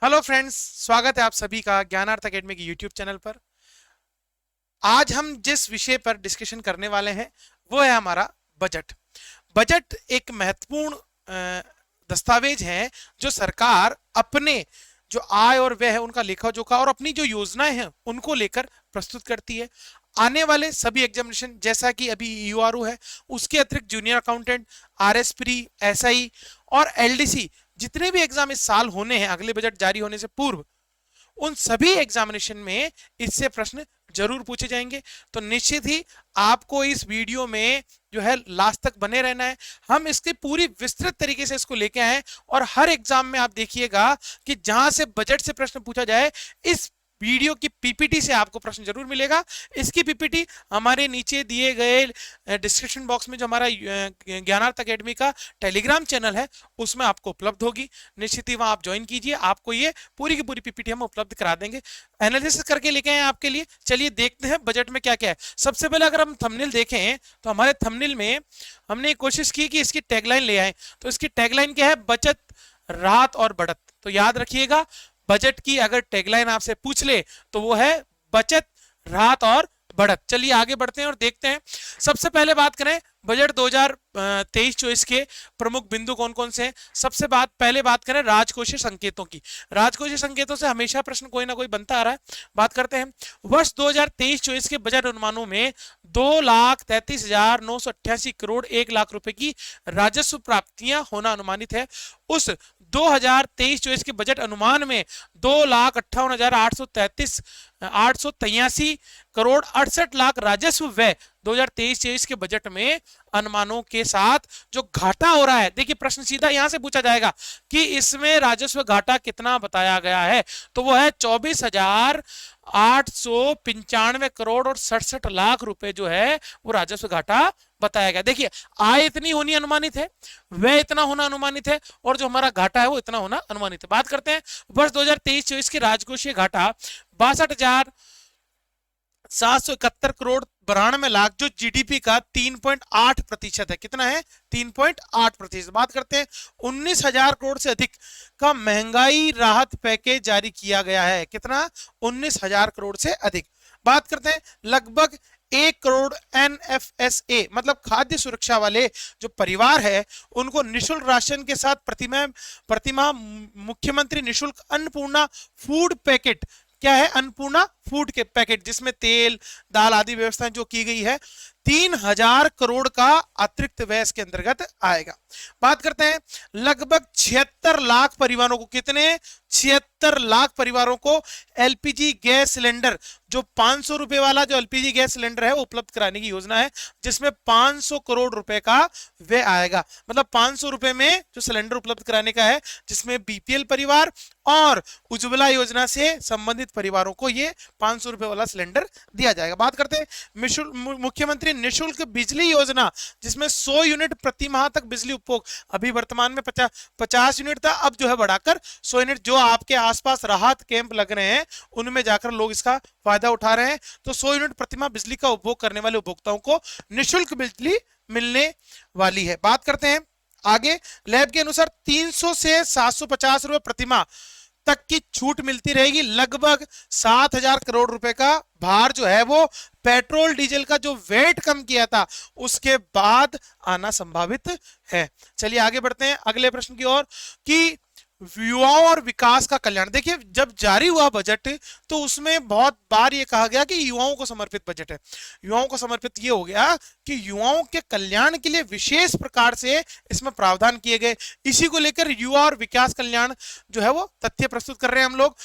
Hello friends, स्वागत है आप सभी का ज्ञानार्थ अकेडमी के यूट्यूब चैनल पर। आज हम जिस विषय पर डिस्कशन करने वाले हैं वो है हमारा बजट। बजट एक महत्वपूर्ण दस्तावेज है जो सरकार अपने जो आय और व्यय है उनका लेखा जोखा और अपनी जो योजनाएं हैं उनको लेकर प्रस्तुत करती है। आने वाले सभी एग्जामिनेशन जैसा कि अभी यूआरओ है, उसके अतिरिक्त जूनियर अकाउंटेंट, आरएसपी, एसआई और एलडीसी जितने भी एग्जाम इस साल होने हैं अगले बजट जारी होने से पूर्व, उन सभी एग्जामिनेशन में इससे प्रश्न जरूर पूछे जाएंगे। तो निश्चित ही आपको इस वीडियो में जो है लास्ट तक बने रहना है। हम इसकी पूरी विस्तृत तरीके से इसको लेके आए और हर एग्जाम में आप देखिएगा कि जहां से बजट से प्रश्न पूछा जाए, इस वीडियो की पीपीटी से आपको प्रश्न जरूर मिलेगा। इसकी पीपीटी हमारे नीचे दिए गए डिस्क्रिप्शन बॉक्स में जो हमारा ज्ञानार्थ अकेडमी का टेलीग्राम चैनल है उसमें आपको उपलब्ध होगी। निश्चित ही वहां आप ज्वाइन कीजिए, आपको ये पूरी की पूरी पीपीटी हम उपलब्ध करा देंगे, एनालिसिस करके लेके आए आपके लिए। चलिए देखते हैं बजट में क्या क्या है। सबसे पहले अगर हम थंबनेल देखें तो हमारे थंबनेल में हमने कोशिश की कि इसकी टैगलाइन ले आए। तो इसकी टैगलाइन क्या है? बचत, राहत और बढ़त। तो याद रखिएगा, बजट की अगर टैगलाइन आपसे पूछ ले तो वो है बचत, राहत और बढ़त। चलिए आगे बढ़ते हैं और देखते हैं। सबसे पहले बात करें बजट 2023-24 के प्रमुख बिंदु कौन कौन से हैं। सबसे पहले बात करें राजकोषीय संकेतों की। राजकोषीय संकेतों से हमेशा प्रश्न कोई ना कोई बनता आ रहा है। बात करते हैं वर्ष 2023-24 के बजट अनुमानों में 2,33,988 करोड़ 1 लाख रुपए की राजस्व प्राप्तियां होना अनुमानित है। उस 2023-24 के बजट अनुमान में 2,58,883 करोड़ 68 लाख राजस्व व्यय 2023-24 के बजट में अनुमानों के साथ जो घाटा हो रहा है। देखिए प्रश्न सीधा यहां से पूछा जाएगा कि इसमें राजस्व घाटा कितना बताया गया है, तो वो है 24,895 करोड़ और 67 लाख रुपए जो है वो राजस्व घाटा बताया गया। देखिए आय इतनी होनी अनुमानित है, व्यय इतना होना अनुमानित है और जो हमारा घाटा है वो इतना होना अनुमानित है। बात करते हैं वर्ष 2023-24 के राजकोषीय घाटा 62,771 करोड़ 92 लाख, जो जीडीपी का 3.8% है। कितना है? 3.8%। बात करते हैं 19,000 करोड़ से अधिक का महंगाई राहत पैकेज जारी किया गया है। कितना? 19,000 करोड़ से अधिक। बात करते हैं लगभग 1 करोड़ एनएफएसए मतलब खाद्य सुरक्षा वाले जो परिवार है उनको निःशुल्क राशन के साथ प्रतिमाह मुख्यमंत्री निःशुल्क अन्नपूर्णा फूड पैकेट, क्या है? अन्नपूर्णा फूड के पैकेट, जिसमें तेल, दाल आदि व्यवस्थाएं जो की गई है, 3,000 करोड़ का अतिरिक्त व्यय इसके अंतर्गत आएगा। बात करते हैं लगभग 76 लाख परिवारों को, कितने? 76 लाख परिवारों को एलपीजी गैस सिलेंडर, जो 500 रुपए वाला जो एलपीजी गैस सिलेंडर है वो उपलब्ध कराने की योजना है, जिसमें 500 करोड़ रुपए का व्यय आएगा। मतलब 500 रुपए में जो सिलेंडर उपलब्ध कराने का है, जिसमें बीपीएल परिवार और उज्ज्वला योजना से संबंधित परिवारों को ये 500 रुपए वाला सिलेंडर दिया जाएगा। बात करते हैं मुख्यमंत्री निःशुल्क बिजली योजना, जिसमें 100 यूनिट प्रति माह तक बिजली उपभोग, अभी वर्तमान में 50 यूनिट था, अब जो है बढ़ाकर 100 यूनिट, जो आपके आसपास राहत कैंप लग रहे हैं उनमें जाकर लोग इसका फायदा उठा रहे हैं। तो 100 यूनिट प्रति माह बिजली का उपभोग करने वाले उपभोक्ताओं को निःशुल्क बिजली मिलने वाली है। बात करते हैं आगे, लैब के अनुसार 300 से 750 रुपए प्रति माह तक की छूट मिलती रहेगी। लगभग 7,000 करोड़ रुपए का भार जो है वो पेट्रोल डीजल का जो वेट कम किया था उसके बाद आना संभावित है। चलिए आगे बढ़ते हैं अगले प्रश्न की ओर कि युवाओं और विकास का कल्याण। देखिए जब जारी हुआ बजट तो उसमें बहुत बार ये कहा गया कि युवाओं को समर्पित बजट है। युवाओं को समर्पित ये हो गया कि युवाओं के कल्याण के लिए विशेष प्रकार से इसमें प्रावधान किए गए। इसी को लेकर युवा और विकास कल्याण जो है वो तथ्य प्रस्तुत कर रहे हैं हम लोग।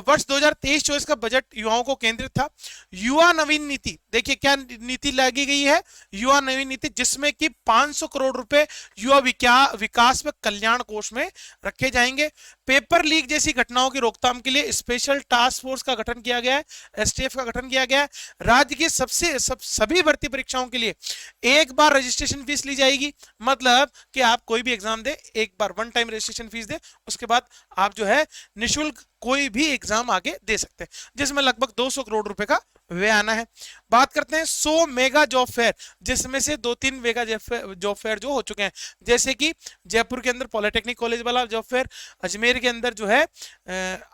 वर्ष 2023-24 का बजट युवाओं को केंद्रित था। युवा नवीन नीति, देखिए क्या नीति लागी गई है? युवा नवीन नीति, जिसमें कि 500 करोड़ रुपए युवा विकास व कल्याण कोष में रखे जाएंगे। पेपर लीक जैसी घटनाओं की रोकथाम के लिए स्पेशल टास्क फोर्स का गठन किया गया है, एसटीएफ का गठन किया गया है। राज्य की सभी भर्ती परीक्षाओं के लिए एक बार रजिस्ट्रेशन फीस ली जाएगी। मतलब कि आप कोई भी एग्जाम दे, एक बार वन टाइम रजिस्ट्रेशन फीस दे, उसके बाद आप जो है निःशुल्क कोई भी एग्जाम आगे दे सकते हैं, जिसमें लगभग 200 करोड़ रुपए का वे आना है। बात करते हैं 100 मेगा जॉब फेयर, जिसमें से 2-3 मेगा जॉब फेयर जो हो चुके हैं, जैसे कि जयपुर के अंदर पॉलिटेक्निक कॉलेज वाला जॉब फेयर, अजमेर के अंदर जो है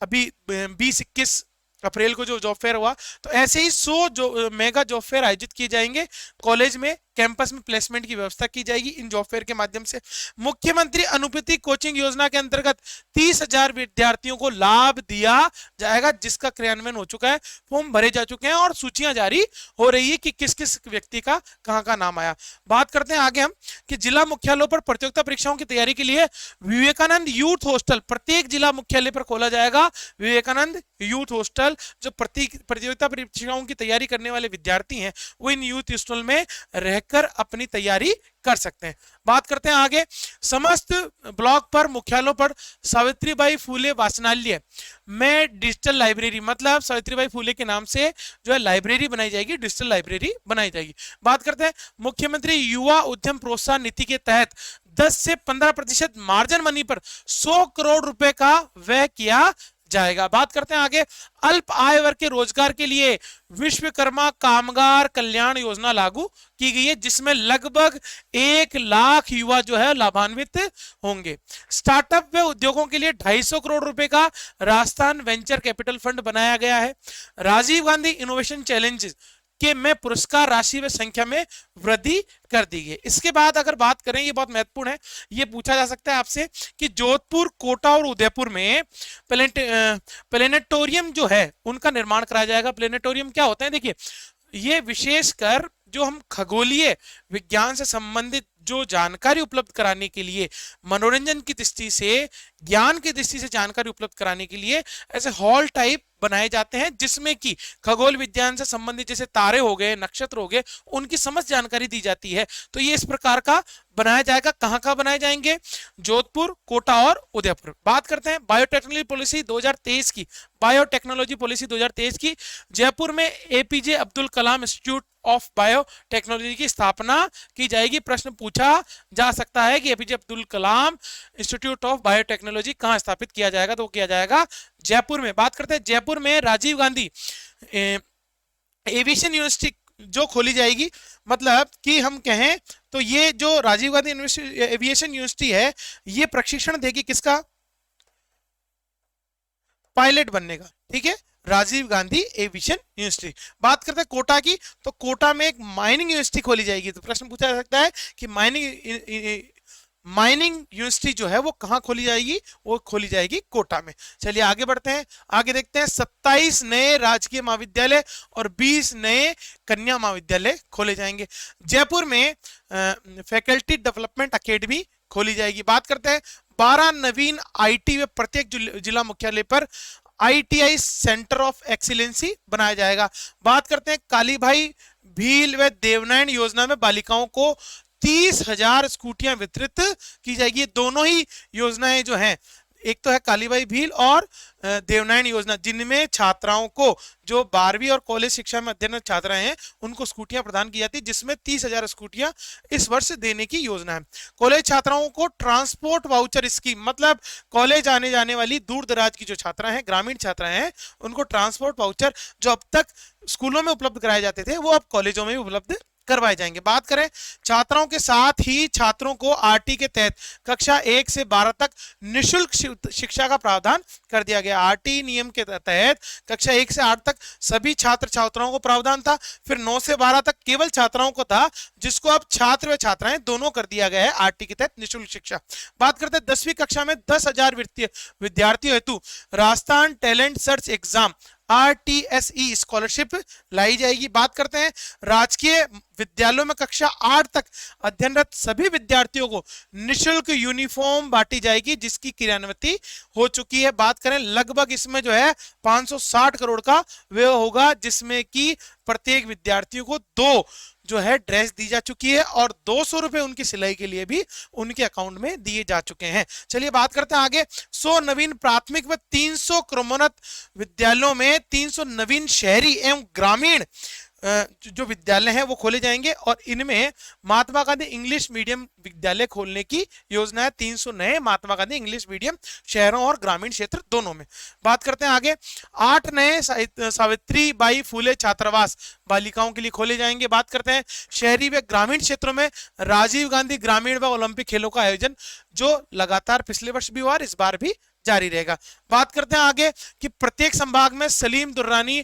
अभी 20-21 अप्रैल को जो जॉब फेयर हुआ। तो ऐसे ही 100 जो मेगा जॉब फेयर आयोजित किए जाएंगे कॉलेज में, कैंपस में प्लेसमेंट की व्यवस्था की जाएगी इन जॉब फेयर के माध्यम से। मुख्यमंत्री अनुपति कोचिंग योजना के अंतर्गत 30,000 विद्यार्थियों को लाभ दिया जाएगा, जिसका क्रियान्वयन हो चुका है, फॉर्म भरे जा चुके हैं और सूचियां जारी हो रही है कि किस किस व्यक्ति का कहां का नाम आया। बात करते हैं आगे हम कि जिला मुख्यालयों पर प्रतियोगिता परीक्षाओं की तैयारी के लिए विवेकानंद यूथ हॉस्टल प्रत्येक जिला मुख्यालय पर खोला जाएगा। विवेकानंद यूथ हॉस्टल, जो प्रतियोगिता परीक्षाओं की तैयारी करने वाले विद्यार्थी हैं वो इन यूथ हॉस्टल में रहकर अपनी तैयारी कर सकते हैं। बात करते हैं आगे, समस्त ब्लॉक पर मुख्यालयों पर सावित्रीबाई फूले वाचनालय में डिजिटल लाइब्रेरी, मतलब सावित्रीबाई फूले के नाम से जो है लाइब्रेरी बनाई जाएगी, डिजिटल लाइब्रेरी बनाई जाएगी। बात करते हैं मुख्यमंत्री युवा उद्यम प्रोत्साहन नीति के तहत 10 से 15% मार्जिन मनी पर 100 करोड़ रुपए का व्यय किया जाएगा। बात करते हैं आगे, अल्प आय वर्ग के रोजगार के लिए विश्वकर्मा कामगार कल्याण योजना लागू की गई है, जिसमें लगभग 1 लाख युवा जो है लाभान्वित होंगे। स्टार्टअप व उद्योगों के लिए 250 करोड़ रुपए का राजस्थान वेंचर कैपिटल फंड बनाया गया है। राजीव गांधी इनोवेशन चैलेंज के में पुरस्कार राशि व संख्या में वृद्धि कर दी गई। इसके बाद अगर बात करें, ये बहुत महत्वपूर्ण है, ये पूछा जा सकता है आपसे कि जोधपुर, कोटा और उदयपुर में प्लेनेटोरियम जो है उनका निर्माण कराया जाएगा। प्लेनेटोरियम क्या होता है, देखिए ये विशेषकर जो हम खगोलीय विज्ञान से संबंधित जो जानकारी उपलब्ध कराने के लिए, मनोरंजन की दृष्टि से, ज्ञान की दृष्टि से जानकारी उपलब्ध कराने के लिए ऐसे हॉल टाइप बनाए जाते हैं, जिसमें कि खगोल विज्ञान से संबंधित जैसे तारे हो गए, नक्षत्र हो गए, उनकी समस्त जानकारी दी जाती है। तो ये इस प्रकार का बनाया जाएगा। कहां कहां बनाए जाएंगे? जोधपुर, कोटा और उदयपुर। बात करते हैं बायोटेक्नोलॉजी पॉलिसी 2023 की, बायोटेक्नोलॉजी पॉलिसी 2023 की। जयपुर में APJ Abdul Kalam institute of biotechnology की स्थापना की जाएगी। प्रश्न पूछा जा सकता है कि APJ Abdul Kalam institute of biotechnology कहां स्थापित किया जाएगा, तो किया जाएगा जयपुर में। बात करते हैं जयपुर में राजीव गांधी एविएशन यूनिवर्सिटी जो खोली जाएगी, मतलब कि हम कहें तो ये जो राजीव गांधी एविएशन यूनिवर्सिटी है, ये प्रशिक्षण देगी किसका? पायलट बनने का। ठीक है, राजीव गांधी एविएशन यूनिवर्सिटी। बात करते हैं कोटा की, तो कोटा में एक माइनिंग यूनिवर्सिटी खोली जाएगी। तो प्रश्न पूछा जा सकता है कि माइनिंग यूनिवर्सिटी जो है वो कहां खोली जाएगी? वो खोली जाएगी कोटा में। चलिए आगे बढ़ते हैं, आगे देखते हैं 27 नए राजकीय महाविद्यालय और 20 नए कन्या महाविद्यालय खोले जाएंगे। जयपुर में फैकल्टी डेवलपमेंट अकेडमी खोली जाएगी। बात करते हैं 12 नवीन आईटी व प्रत्येक जिला मुख्यालय पर आईटीआई सेंटर ऑफ एक्सीलेंसी बनाया जाएगा। बात करते हैं कालीभाई भील व देवनारायण योजना में बालिकाओं को 30,000 स्कूटियां वितरित की जाएगी। दोनों ही योजनाएं जो हैं, एक तो है कालीबाई भील और देवनारायण योजना, जिनमें छात्राओं को जो 12वीं और कॉलेज शिक्षा में अध्ययनरत छात्राएं हैं उनको स्कूटियां प्रदान की जाती है, जिसमें 30,000 स्कूटियां इस वर्ष देने की योजना है। कॉलेज छात्राओं को ट्रांसपोर्ट वाउचर स्कीम, मतलब कॉलेज आने जाने वाली दूर दराज की जो छात्राएं हैं, ग्रामीण छात्राएं हैं, उनको ट्रांसपोर्ट वाउचर जो अब तक स्कूलों में उपलब्ध कराए जाते थे वो अब कॉलेजों में भी उपलब्ध करवाए जाएंगे। बात करें छात्राओं के साथ ही छात्रों को आरटी के तहत कक्षा 1 से 12 तक निःशुल्क शिक्षा का प्रावधान कर दिया गया। आरटी नियम के तहत कक्षा 1 से 8 तक सभी छात्र छात्राओं को प्रावधान था, फिर 9 से 12 तक केवल छात्राओं को था, जिसको अब छात्र व छात्राएं दोनों कर दिया गया है आरटी के तहत निःशुल्क शिक्षा। बात करते हैं 10वीं कक्षा में 10,000 विद्यार्थियों हेतु Rajasthan talent search exam RTSE scholarship लाई जाएगी। बात करते हैं राजकीय विद्यालयों में कक्षा 8 तक अध्ययनरत सभी विद्यार्थियों को निःशुल्क यूनिफॉर्म बांटी जाएगी, जिसकी क्रियान्विति हो चुकी है। बात करें लगभग इसमें जो है 560 करोड़ का व्यय होगा, जिसमें कि प्रत्येक विद्यार्थियों को 2 जो है ड्रेस दी जा चुकी है और 200 रुपए उनकी सिलाई के लिए भी उनके अकाउंट में दिए जा चुके हैं। चलिए बात करते हैं आगे 100 नवीन प्राथमिक व 300 क्रमोन्नत विद्यालयों में 300 नवीन शहरी एवं ग्रामीण जो विद्यालय हैं वो खोले जाएंगे और इनमें महात्मा गांधी इंग्लिश मीडियम विद्यालय खोलने की योजना है। 300 नए महात्मा गांधी इंग्लिश मीडियम शहरों और ग्रामीण क्षेत्र दोनों में। बात करते हैं आगे, 8 नए सावित्री बाई फुले छात्रावास बालिकाओं के लिए खोले जाएंगे। बात करते हैं शहरी व ग्रामीण क्षेत्रों में राजीव गांधी ग्रामीण व ओलंपिक खेलों का आयोजन, जो लगातार पिछले वर्ष भी हुआ और इस बार भी जारी रहेगा। बात करते हैं आगे कि प्रत्येक संभाग में सलीम दुर्रानी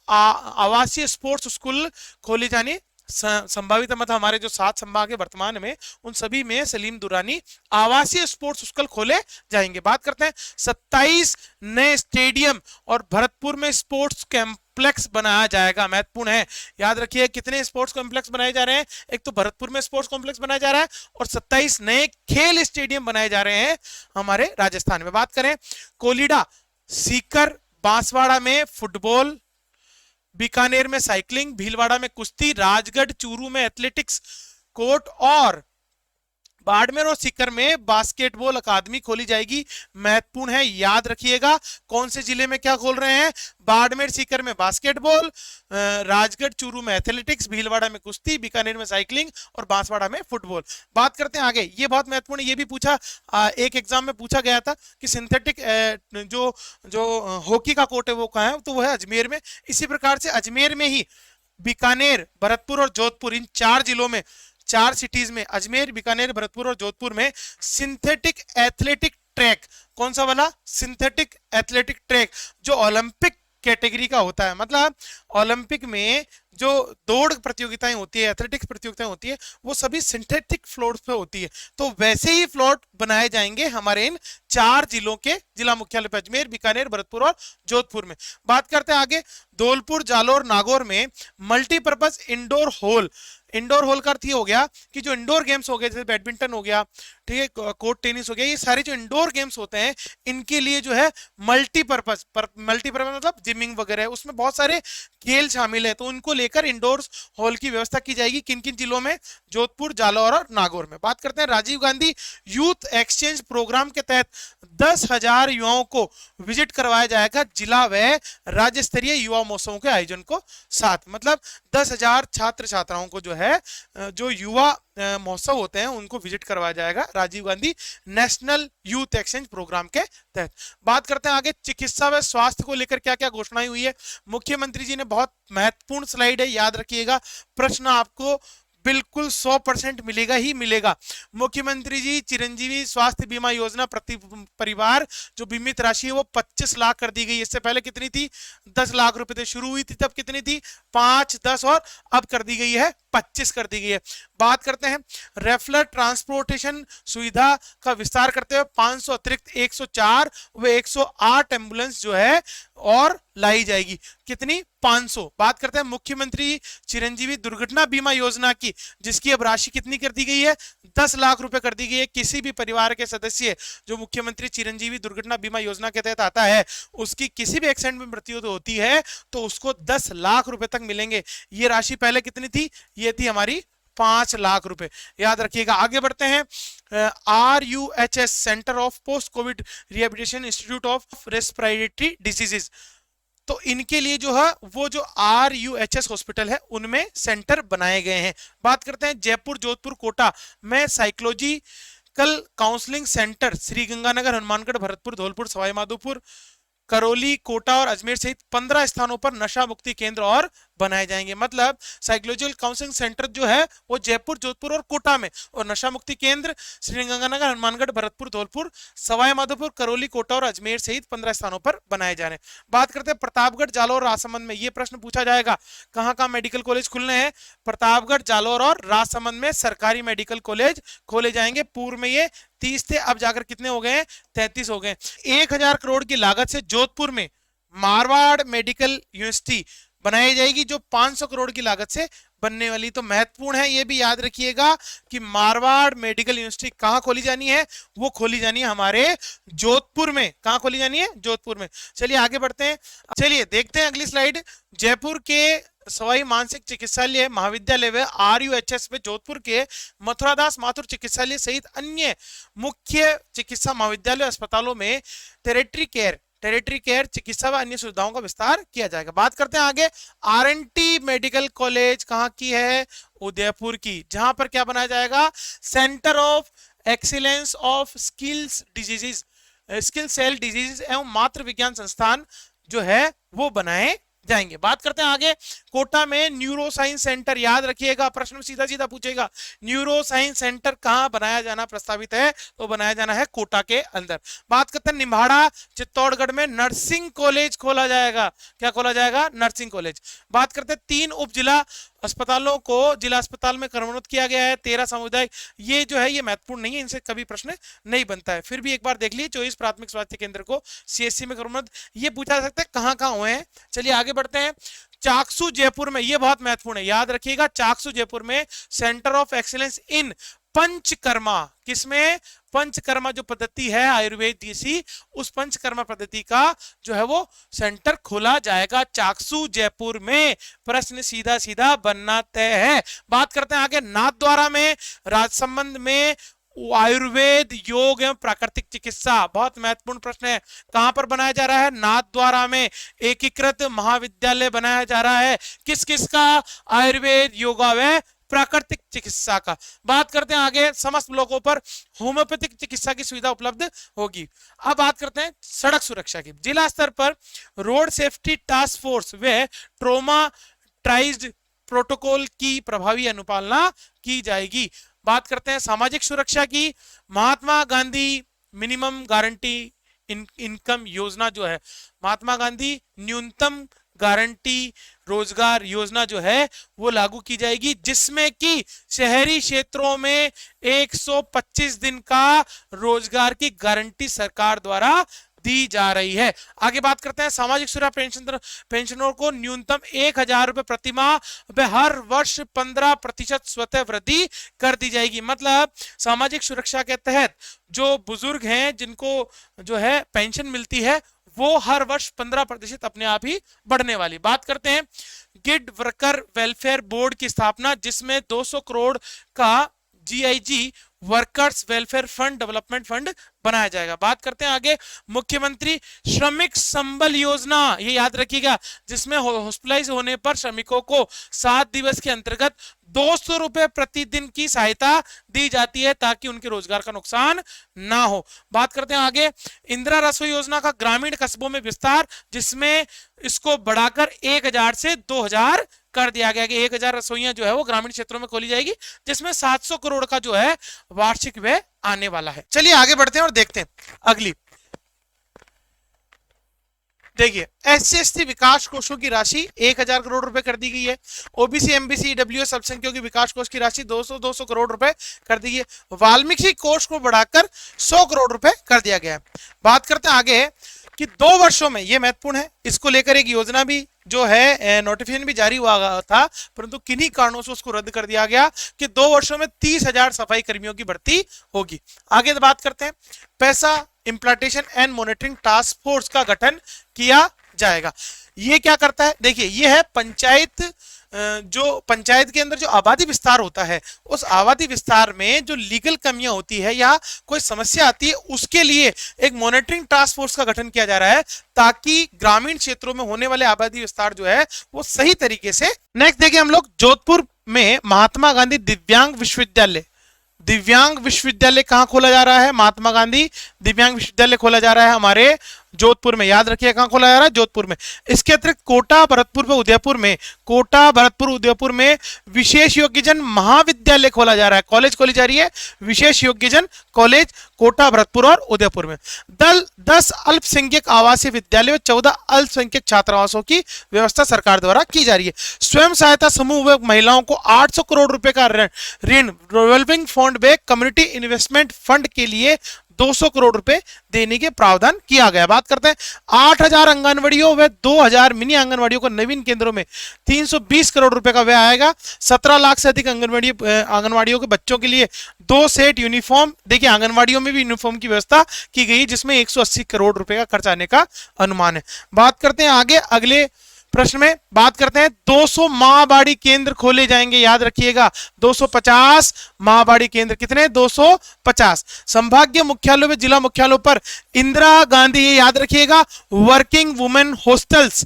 आवासीय स्पोर्ट्स स्कूल खोले जाने संभावित, मतलब हमारे जो 7 संभाग है वर्तमान में उन सभी में सलीम दुर्रानी आवासीय स्पोर्ट्स स्कूल खोले जाएंगे। बात करते हैं 27 नए स्टेडियम और भरतपुर में स्पोर्ट्स कॉम्प्लेक्स बनाया जाएगा। महत्वपूर्ण है, याद रखिए कितने स्पोर्ट्स कॉम्प्लेक्स बनाए जा रहे हैं। एक तो भरतपुर में स्पोर्ट्स कॉम्प्लेक्स बनाया जा रहा है और 27 नए खेल स्टेडियम बनाए जा रहे हैं हमारे राजस्थान में। बात करें कोलिडा, सीकर, बांसवाड़ा में फुटबॉल, बीकानेर में साइकिलिंग, भीलवाड़ा में कुश्ती, राजगढ़ चूरू में एथलेटिक्स कोर्ट और बाड़मेर और सीकर में बास्केटबॉल अकादमी खोली जाएगी। महत्वपूर्ण है, याद रखिएगा कौन से जिले में क्या खोल रहे हैं। बाड़मेर सीकर में बास्केटबॉल, राजगढ़ चूरू में एथलेटिक्स, भीलवाड़ा में कुश्ती, बीकानेर में साइकिलिंग और बांसवाड़ा में फुटबॉल। बात करते हैं आगे, ये बहुत महत्वपूर्ण है, ये भी पूछा एक एग्जाम में पूछा गया था कि सिंथेटिक जो हॉकी का कोर्ट है वो कहाँ है, तो वो है अजमेर में। इसी प्रकार से अजमेर में ही बीकानेर, भरतपुर और जोधपुर, इन 4 जिलों में, 4 सिटीज में, अजमेर, बीकानेर, भरतपुर और जोधपुर में सिंथेटिक एथलेटिक ट्रैक, कौन सा वाला, सिंथेटिक एथलेटिक ट्रैक, जो ओलंपिक कैटेगरी का होता है। मतलब ओलंपिक में जो दौड़ प्रतियोगिताएं होती है, एथलेटिक्स प्रतियोगिताएं होती है, वो सभी सिंथेटिक फ्लोर पे होती है। तो वैसे ही फ्लोट बनाए जाएंगे हमारे इन 4 जिलों के जिला मुख्यालय पे, अजमेर, बीकानेर, भरतपुर और जोधपुर में। बात करते हैं आगे, धौलपुर, जालोर, नागौर में multipurpose indoor hall. Indoor hall का अर्थ ये हो गया कि जो इंडोर गेम्स हो गए, जैसे बैडमिंटन हो गया, ठीक है, कोर्ट टेनिस हो गया, ये सारे जो इंडोर गेम्स होते हैं इनके लिए जो है मल्टीपर्पज मतलब जिमिंग वगैरह है, उसमें बहुत सारे खेल शामिल है, तो उनको लेकर इंडोर हॉल की व्यवस्था की जाएगी। किन किन जिलों में, जोधपुर, जालौर और नागौर में। बात करते हैं Rajiv Gandhi youth exchange program के तहत 10,000 युवाओं को विजिट करवाया जाएगा जिला व राज्य स्तरीय युवा महोत्सवों के आयोजन को साथ। मतलब 10,000 छात्र छात्राओं को जो है जो युवा महोत्सव होते हैं उनको विजिट करवाया जाएगा Rajiv Gandhi national youth exchange program के तहत। बात करते हैं आगे, चिकित्सा व स्वास्थ्य को लेकर क्या क्या घोषणाएं हुई है। मुख्यमंत्री जी ने, बहुत महत्वपूर्ण स्लाइड है, याद रखिएगा, प्रश्न आपको बिल्कुल 100% मिलेगा ही मिलेगा। मुख्यमंत्री जी चिरंजीवी स्वास्थ्य बीमा योजना प्रति परिवार जो बीमित राशि है वो 25 लाख कर दी गई। इससे पहले कितनी थी, 10 लाख रुपए थे, शुरू हुई थी तब कितनी थी, 5, 10 और अब कर दी गई है 25 कर दी गई है। बात करते हैं रेफरल ट्रांसपोर्टेशन सुविधा का विस्तार करते हुए 500 अतिरिक्त 104 व 108 एम्बुलेंस जो है और लाई जाएगी। कितनी, 500। बात करते हैं मुख्यमंत्री चिरंजीवी दुर्घटना बीमा योजना की, जिसकी अब राशि कितनी कर दी गई है, 10 लाख रुपए कर दी गई है। किसी भी परिवार के सदस्य जो मुख्यमंत्री चिरंजीवी दुर्घटना बीमा योजना के तहत आता है, उसकी किसी भी एक्सीडेंट में मृत्यु होती है तो उसको 10 लाख रुपए तक मिलेंगे। ये राशि पहले कितनी थी, ये थी हमारी 5 लाख रुपए, याद रखिएगा। आगे बढ़ते हैं, RUHS centre of post Covid rehabilitation institute of respiratory diseases, तो इनके लिए जो है वो जो RUHS हॉस्पिटल है उनमें सेंटर बनाए गए हैं। बात करते हैं जयपुर, जोधपुर, कोटा में psychological counselling centre Shri Ganganagar, Hanumangarh, Bharatpur, Dholpur, Sawai Madhopur, Karauli, Kota और अजमेर सहित 15 स्थानों पर नशा मुक्ति केंद्र और बनाए जाएंगे। मतलब साइकोलॉजिकल काउंसलिंग सेंटर जो है वो जयपुर, जोधपुर और कोटा में, और नशा मुक्ति केंद्र श्रीगंगानगर, हनुमानगढ़, भरतपुर, धौलपुर, सवाई माधोपुर, करौली, कोटा और अजमेर सहित 15 स्थानों पर बनाए जा रहे हैं। बात करते हैं प्रतापगढ़, जालौर, राजसमंद में, ये प्रश्न पूछा जाएगा कहां कहां मेडिकल कॉलेज खुलने हैं। प्रतापगढ़, जालौर और राजसमंद में सरकारी मेडिकल कॉलेज खोले जाएंगे। पूर्व में ये 30 थे, अब जाकर कितने हो गए हैं, 33 हो गए। 1000 करोड़ की लागत से जोधपुर में मारवाड़ मेडिकल यूनिवर्सिटी बनाई जाएगी, जो 500 करोड़ की लागत से बनने वाली। तो महत्वपूर्ण है, ये भी याद रखिएगा कि मारवाड़ मेडिकल यूनिवर्सिटी कहां खोली जानी है, वो खोली जानी है हमारे जोधपुर में। कहां खोली जानी है, जोधपुर में। चलिए आगे बढ़ते हैं, चलिए देखते हैं अगली स्लाइड। जयपुर के सवाई मानसिक चिकित्सालय महाविद्यालय व RUHS में जोधपुर के मथुरादास माथुर चिकित्सालय सहित अन्य मुख्य चिकित्सा महाविद्यालय अस्पतालों में टेरिटरी केयर टेरिटरी केयर, चिकित्सा व अन्य सुविधाओं का विस्तार किया जाएगा। बात करते हैं आगे, आरएनटी मेडिकल कॉलेज कहाँ की है? उदयपुर की, जहां पर क्या बनाया जाएगा? Centre of excellence of skills diseases, sickle cell disease एवं मातृ विज्ञान संस्थान जो है वो बनाए जाएंगे। बात करते हैं आगे, कोटा में न्यूरो साइंस सेंटर, याद रखिएगा प्रश्न सीधा सीधा पूछेगा, न्यूरो साइंस सेंटर कहां बनाया जाना प्रस्तावित है? तो बनाया जाना है कोटा के अंदर। बात करते हैं निम्बाड़ा चित्तौड़गढ़ में नर्सिंग कॉलेज खोला जाएगा। क्या खोला जाएगा? Nursing college. बात करते हैं 3 उप जिला अस्पतालों को जिला अस्पताल में क्रमोन्नत किया गया है। 13 सामुदायिक, ये जो है ये महत्वपूर्ण नहीं है, इनसे कभी प्रश्न नहीं बनता है, फिर भी एक बार देख लीजिए। 24 प्राथमिक स्वास्थ्य केंद्र को सीएससी में क्रमोन्नत, ये पूछा जा सकता है कहां कहां हुए हैं। चलिए आगे बढ़ते हैं, चाकसू जयपुर में, ये बहुत महत्वपूर्ण है, याद रखिएगा, चाकसू जयपुर में centre of excellence in panchakarma, किसमें? पंचकर्मा जो पद्धति है आयुर्वेद देसी, उस पंचकर्मा पद्धति का जो है वो सेंटर खोला जाएगा चाकसू जयपुर में। प्रश्न सीधा सीधा बनना तय है। बात करते हैं आगे, नाथद्वारा में राजसंबंध में आयुर्वेद, योग एवं प्राकृतिक चिकित्सा, बहुत महत्वपूर्ण प्रश्न है, कहां पर बनाया जा रहा है? नाथद्वारा में एकीकृत महाविद्यालय बनाया जा रहा है। किस किस का? आयुर्वेद, योगा व प्राकृतिक चिकित्सा का। बात करते हैं आगे, समस्त ब्लॉकों पर होम्योपैथिक चिकित्सा की सुविधा उपलब्ध होगी। अब बात करते हैं सड़क सुरक्षा की, जिला स्तर पर रोड सेफ्टी टास्क फोर्स व ट्रोमा ट्राइज्ड प्रोटोकॉल की प्रभावी अनुपालना की जाएगी। बात करते हैं सामाजिक सुरक्षा की, Mahatma Gandhi minimum guarantee income योजना जो है, महात्मा गांधी न्यूनतम गारंटी रोजगार योजना जो है वो लागू की जाएगी, जिसमें कि शहरी क्षेत्रों में 125 दिन का रोजगार की गारंटी सरकार द्वारा दी जा रही है। आगे बात करते हैं सामाजिक सुरक्षा पेंशनरों को न्यूनतम 1000 रुपए प्रति माह व हर वर्ष 15% स्वतः वृद्धि कर दी जाएगी। मतलब सामाजिक सुरक्षा के तहत जो बुजुर्ग हैं जिनको जो है पेंशन मिलती है वो हर वर्ष 15% अपने आप ही बढ़ने वाली। बात करते हैं गिड वर्कर वेलफेयर बोर्ड की स्थापना, जिसमें 200 करोड़ का GIG workers welfare fund development fund बनाया जाएगा। बात करते हैं आगे, मुख्यमंत्री श्रमिक संबल योजना, ये याद रखिएगा, जिसमें हॉस्पिटलाइज होने पर श्रमिकों को 7 दिवस के अंतर्गत 200 रुपए प्रतिदिन की सहायता दी जाती है ताकि उनके रोजगार का नुकसान ना हो। बात करते हैं आगे, इंदिरा रसोई योजना का ग्रामीण कस्बों में विस्तार, जिसमें इसको बढ़ाकर 1000 से 2000 कर दिया गया कि 1000 रसोइयां जो है वो ग्रामीण क्षेत्रों में खोली जाएगी, जिसमें 700 करोड़ का जो है वार्षिक व्यय आने वाला है। चलिए आगे बढ़ते हैं और देखते हैं अगली। देखिए SC/ST विकास कोषों की राशि 1000 करोड़ रुपए कर दी गई है। ओबीसी एमबीसी ईडब्ल्यूएस अल्पसंख्यकों की विकास कोष की राशि 200 करोड़ रुपए कर दी गई है। वाल्मीकि कोष को बढ़ाकर 100 करोड़ रुपए कर दिया गया है। बात करते हैं आगे कि 2 वर्षों में, ये महत्वपूर्ण है, इसको लेकर एक योजना भी जो है नोटिफिकेशन भी जारी हुआ था, परंतु किन्हीं कारणों से उसको रद्द कर दिया गया कि 2 वर्षों में 30,000 सफाई कर्मियों की भर्ती होगी। आगे बात करते हैं, पैसा implantation and monitoring task force का गठन किया जाएगा। ये क्या करता है? देखिए ये है पंचायत, जो पंचायत के अंदर जो आबादी विस्तार होता है, उस आबादी विस्तार में जो लीगल कमियां होती है या कोई समस्या आती है, उसके लिए एक मॉनिटरिंग टास्क फोर्स का गठन किया जा रहा है ताकि ग्रामीण क्षेत्रों में होने वाले आबादी विस्तार जो है वो सही तरीके से। नेक्स्ट देखिए हम लोग, जोधपुर में महात्मा गांधी दिव्यांग विश्वविद्यालय, दिव्यांग विश्वविद्यालय कहां खोला जा रहा है? महात्मा गांधी दिव्यांग विश्वविद्यालय खोला जा रहा है हमारे जोधपुर में, याद रखिए कहां खोला जा रहा है? जोधपुर में। इसके अतिरिक्त कोटा, भरतपुर व उदयपुर में, कोटा, भरतपुर, उदयपुर में विशेष योग्यजन महाविद्यालय खोला जा रहा है, कॉलेज खोली जा रही है, विशेष योग्यजन कॉलेज कोटा, भरतपुर और उदयपुर में। 10 अल्पसंख्यक आवासीय विद्यालय व 14 अल्पसंख्यक छात्रावासों की व्यवस्था सरकार द्वारा की जा रही है। स्वयं सहायता समूह व महिलाओं को 800 करोड़ रुपए का ऋण रिवॉल्विंग फंड व कम्युनिटी इन्वेस्टमेंट फंड के लिए 200 करोड़ रुपए देने के प्रावधान किया गया। बात करते हैं 8000 आंगनवाड़ियों व 2000 मिनी आंगनवाड़ियों को नवीन केंद्रों में 320 करोड़ रुपए का व्यय आएगा। 17 लाख से अधिक आंगनवाड़ियों के बच्चों के लिए 2 सेट यूनिफॉर्म, देखिए आंगनवाड़ियों में भी यूनिफॉर्म की व्यवस्था की गई, जिसमें 180 करोड़ रुपए का खर्च आने का अनुमान है। बात करते हैं आगे अगले प्रश्न में बात करते हैं 200 माहबाड़ी केंद्र खोले जाएंगे, याद रखिएगा 250 माहबाड़ी केंद्र, कितने 250। संभागीय मुख्यालयों में, जिला मुख्यालयों पर इंदिरा गांधी, ये याद रखिएगा, वर्किंग वुमेन हॉस्टल्स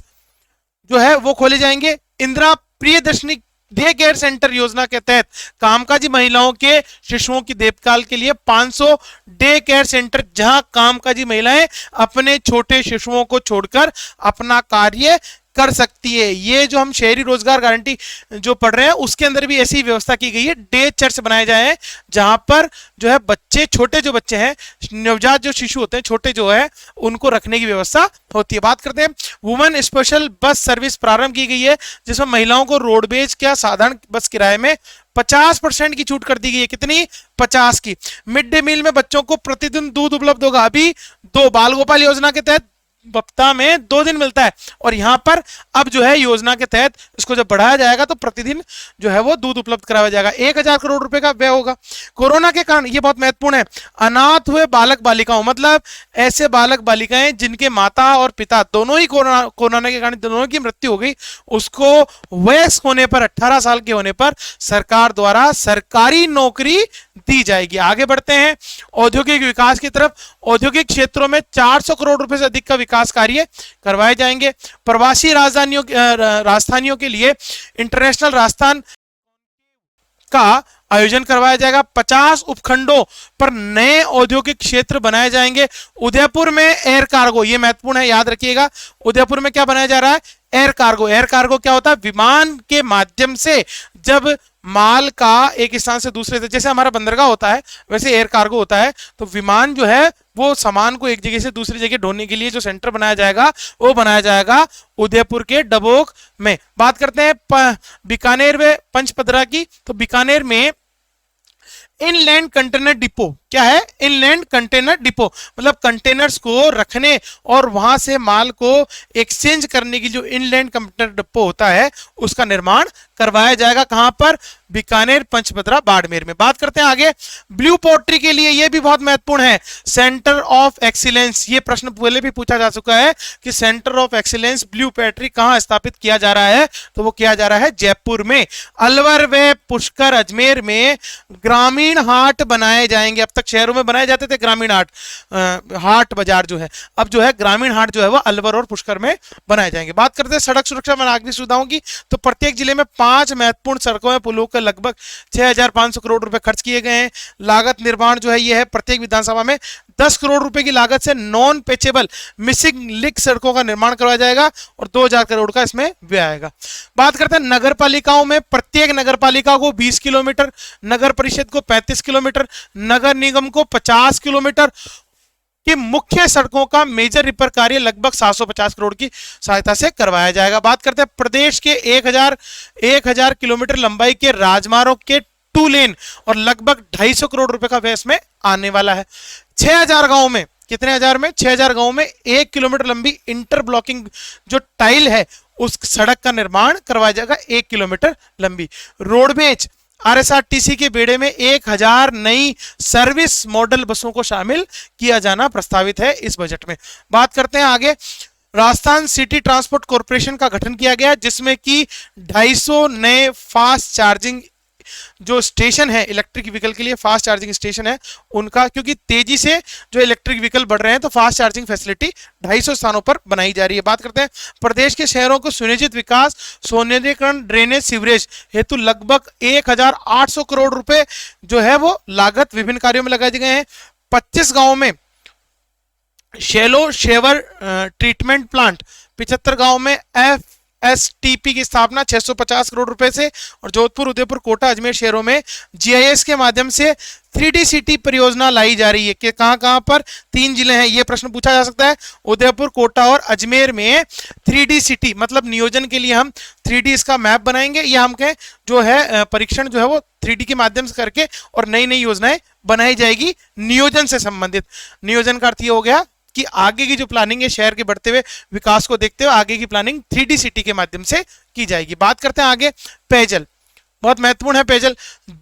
जो है वो खोले जाएंगे। Indira Priyadarshini day care centre योजना के तहत कामकाजी महिलाओं के शिशुओं की देखभाल के लिए 500 डे केयर सेंटर, जहां कामकाजी महिलाएं अपने छोटे शिशुओं को छोड़कर अपना कार्य कर सकती है। ये जो हम शहरी रोजगार गारंटी जो पढ़ रहे हैं उसके अंदर भी ऐसी व्यवस्था की गई है, डे चर्च बनाए जाए हैं जहां पर जो है बच्चे, छोटे जो बच्चे हैं, नवजात जो शिशु होते हैं छोटे जो है, उनको रखने की व्यवस्था होती है। बात करते हैं वुमेन स्पेशल बस सर्विस प्रारंभ की गई है, जिसमें महिलाओं को रोडवेज का साधारण बस किराए में 50% की छूट कर दी गई है। कितनी? 50 की। मिड डे मील में बच्चों को प्रतिदिन दूध उपलब्ध होगा। अभी 2 बाल गोपाल योजना के तहत हफ्ता में 2 दिन मिलता है, और यहां पर अब जो है योजना के तहत इसको जब बढ़ाया जाएगा तो प्रतिदिन जो है वो दूध उपलब्ध कराया जाएगा। 1000 करोड़ रुपए का व्यय होगा। कोरोना के कारण, ये बहुत महत्वपूर्ण है, अनाथ हुए बालक बालिकाओं, मतलब ऐसे बालक बालिकाएं जिनके माता और पिता दोनों ही कोरोना के कारण दोनों की मृत्यु हो गई, उसको वयस्क होने पर, 18 साल के होने पर सरकार द्वारा सरकारी नौकरी दी जाएगी। आगे बढ़ते हैं औद्योगिक विकास की तरफ। औद्योगिक क्षेत्रों में 400 करोड़ रुपए से अधिक का विकास कार्य करवाए जाएंगे। प्रवासी राजधानियों के लिए इंटरनेशनल राजस्थान का आयोजन करवाया जाएगा। 50 उपखंडों पर नए औद्योगिक क्षेत्र बनाए जाएंगे। उदयपुर में एयर कार्गो, ये महत्वपूर्ण है, याद रखिएगा, उदयपुर में क्या बनाया जा रहा है? Air cargo. एयर कार्गो क्या होता है? विमान के माध्यम से जब माल का एक स्थान से दूसरे, जैसे हमारा बंदरगाह होता है वैसे एयर कार्गो होता है, तो विमान जो है वो सामान को एक जगह से दूसरी जगह ढोने के लिए जो सेंटर बनाया जाएगा वो बनाया जाएगा उदयपुर के डबोक में। बात करते हैं बीकानेर में पंचपदरा की, तो बीकानेर में इनलैंड कंटेनर डिपो, क्या है? इनलैंड कंटेनर डिपो, मतलब कंटेनर्स को रखने और वहां से माल को एक्सचेंज करने की जो इनलैंड कंटेनर डिपो होता है उसका निर्माण करवाया जाएगा। कहां पर? बीकानेर, पंचपदरा, बाड़मेर में। बात करते हैं आगे ब्लू पोल्ट्री के लिए, यह भी बहुत महत्वपूर्ण है, सेंटर ऑफ एक्सीलेंस। ये प्रश्न पहले भी पूछा जा चुका है कि centre of excellence blue poultry कहां स्थापित किया जा रहा है, तो वो किया जा रहा है जयपुर में। अलवर व पुष्कर, अजमेर में ग्रामीण हाट बनाए जाएंगे। अब तक शहरों में बनाए जाते थे ग्रामीण हाट, हाट बाजार जो है, अब जो है ग्रामीण हाट जो है वो अलवर और पुष्कर में बनाए जाएंगे। बात करते हैं सड़क सुरक्षा व नागरिक सुविधाओं की, तो प्रत्येक जिले में 5 महत्वपूर्ण सड़कों में पुलों के लगभग 6500 करोड़ रुपए खर्च किए गए हैं। लागत निर्माण जो है ये है, प्रत्येक विधानसभा में 10 करोड़ रुपए की लागत से नॉन पेचेबल मिसिंग लिंक सड़कों का निर्माण करवाया जाएगा और 2000 करोड़ का इसमें व्यय आएगा। बात करते हैं नगर पालिकाओं में, प्रत्येक नगर पालिका को 20 किलोमीटर, नगर परिषद को 35 किलोमीटर, नगर निगम को 50 किलोमीटर कि मुख्य सड़कों का मेजर रिपेयर कार्य लगभग 750 करोड़ की सहायता से करवाया जाएगा। बात करते हैं प्रदेश के 1000 किलोमीटर लंबाई के राजमार्गों के 2 लेन और लगभग 250 करोड़ रुपए का व्यय इसमें आने वाला है। 6000 गांव में, कितने हजार में? 6000 गांव में 1 किलोमीटर लंबी इंटरब्लॉकिंग जो टाइल है उस सड़क का निर्माण करवाया जाएगा, 1 किलोमीटर लंबी। रोडवेज आरएसआरटीसी के बेड़े में 1000 नई सर्विस मॉडल बसों को शामिल किया जाना प्रस्तावित है इस बजट में। बात करते हैं आगे, राजस्थान सिटी ट्रांसपोर्ट कॉर्पोरेशन का गठन किया गया, जिसमें कि 250 नए फास्ट चार्जिंग जो स्टेशन है इलेक्ट्रिक व्हीकल के लिए, फास्ट चार्जिंग स्टेशन है उनका, क्योंकि तेजी से जो इलेक्ट्रिक व्हीकल बढ़ रहे हैं तो फास्ट चार्जिंग फैसिलिटी 250 स्थानों पर बनाई जा रही है। बात करते हैं प्रदेश के शहरों को सुनिश्चित विकास, सौंदर्यीकरण, ड्रेनेज, सीवरेज हेतु लगभग 1800 करोड़ रुपए जो है वो लागत विभिन्न कार्यों में लगाए गए हैं। 25 गांवों में शैलो शेवर ट्रीटमेंट प्लांट, 75 गांव में FSTP की स्थापना 650 करोड़ रुपए से, और जोधपुर, उदयपुर, कोटा, अजमेर शहरों में GIS के माध्यम से 3D सिटी परियोजना लाई जा रही है। कि कहां पर? 3 जिले हैं, ये प्रश्न पूछा जा सकता है। उदयपुर, कोटा और अजमेर में 3D सिटी, मतलब नियोजन के लिए हम 3D इसका मैप बनाएंगे, या हम कहें जो है परीक्षण जो है वो 3D के माध्यम से करके और नई नई योजनाएं बनाई जाएगी नियोजन से संबंधित। नियोजन का अर्थ ये हो गया कि आगे की जो प्लानिंग है शहर के बढ़ते हुए विकास को देखते हुए आगे की प्लानिंग 3D सिटी के माध्यम से की जाएगी। बात करते हैं आगे पेयजल, बहुत महत्वपूर्ण है पेयजल।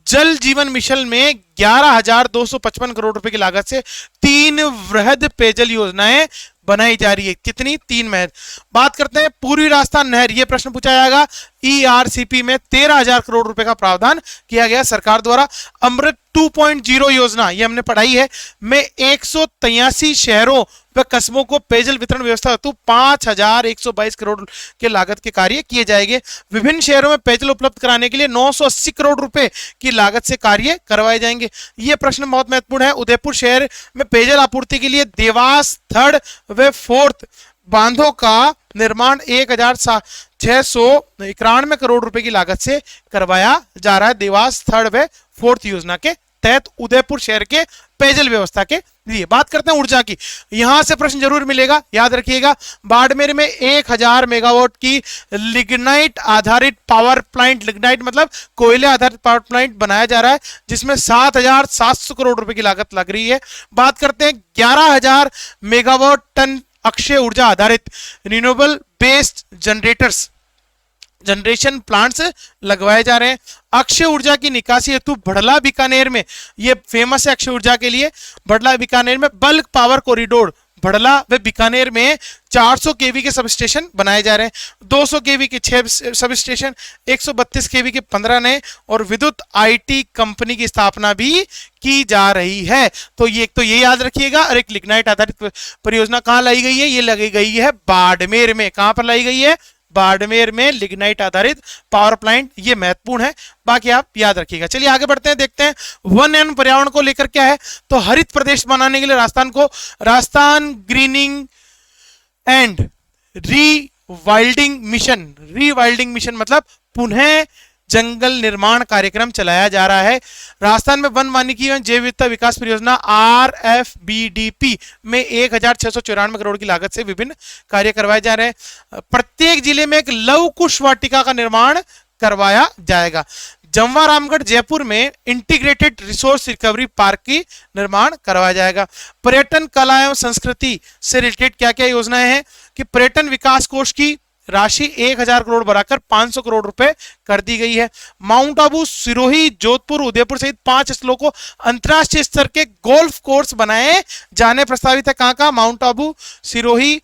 जल जीवन मिशन में 11,255 करोड़ रुपए की लागत से 3 वृहद पेयजल योजनाएं बनाई जा रही है। कितनी? 3 महज। बात करते हैं पूर्वी राजस्थान नहर, यह प्रश्न पूछा जाएगा। ईआरसीपी में 13,000 करोड़ रुपए का प्रावधान किया गया सरकार द्वारा। अमृत 2.0 योजना, ये हमने पढ़ाई है, में 183 शहरों व कस्बों को पेयजल वितरण व्यवस्था हेतु 5,122 करोड़ के लागत के कार्य किए जाएंगे। विभिन्न शहरों में पेयजल उपलब्ध कराने के लिए 980 करोड़ रुपए की लागत से कार्य करवाए जाएंगे। यह प्रश्न बहुत महत्वपूर्ण है। उदयपुर शहर में पेयजल आपूर्ति के लिए देवास 3rd व 4th बांधों का निर्माण 1,691 करोड़ रुपए की लागत से करवाया जा रहा है। देवास 3rd व 4th योजना के तहत उदयपुर शहर के पेयजल व्यवस्था के लिए। बात करते हैं ऊर्जा की, यहां से प्रश्न जरूर मिलेगा, याद रखिएगा। बाड़मेर में 1000 मेगावाट की लिग्नाइट आधारित पावर प्लांट, लिग्नाइट मतलब कोयले आधारित पावर प्लांट बनाया जा रहा है, जिसमें 7,700 करोड़ रुपए की लागत लग रही है। बात करते हैं 11,000 मेगावाट टन अक्षय ऊर्जा आधारित रिन्यूएबल बेस्ड जनरेशन प्लांट्स लगवाए जा रहे हैं। अक्षय ऊर्जा की निकासी हेतु भड़ला बीकानेर में, ये फेमस है अक्षय ऊर्जा के लिए, भड़ला बीकानेर में बल्क पावर कॉरिडोर भड़ला व बीकानेर में 400 केवी के सब स्टेशन बनाए जा रहे हैं। 200 केवी के 6 सब स्टेशन, 132 केवी के 15 नए और विद्युत आईटी कंपनी की स्थापना भी की जा रही है। तो ये याद रखिएगा। और एक लिग्नाइट आधारित परियोजना कहां लाई गई है? ये लगी गई है बाड़मेर में। कहां पर लाई गई है? बाड़मेर में लिग्नाइट आधारित पावर प्लांट। ये महत्वपूर्ण है, बाकी आप याद रखिएगा। चलिए आगे बढ़ते हैं, देखते हैं वन एवं पर्यावरण को लेकर क्या है। तो हरित प्रदेश बनाने के लिए Rajasthan grinning and rewilding mission मतलब पुनः जंगल निर्माण कार्यक्रम चलाया जा रहा है। राजस्थान में वन वानिकी एवं जैव विविधता विकास परियोजना RFBDP में 1,694 करोड़ की लागत से विभिन्न कार्य करवाए जा रहे हैं। प्रत्येक जिले में एक लव कुश वाटिका का निर्माण करवाया जाएगा। जमवा रामगढ़ जयपुर में इंटीग्रेटेड रिसोर्स रिकवरी पार्क की निर्माण करवाया जाएगा। पर्यटन कला एवं संस्कृति से रिलेटेड क्या क्या योजनाएं हैं कि पर्यटन विकास कोष की राशि 1,000 करोड़ बढ़ाकर 500 करोड़ रुपए कर दी गई है। माउंट आबू, सिरोही, जोधपुर, उदयपुर सहित 5 स्थलों को अंतरराष्ट्रीय स्तर के गोल्फ कोर्स बनाए जाने प्रस्तावित है। कहां? माउंट आबू, सिरोही,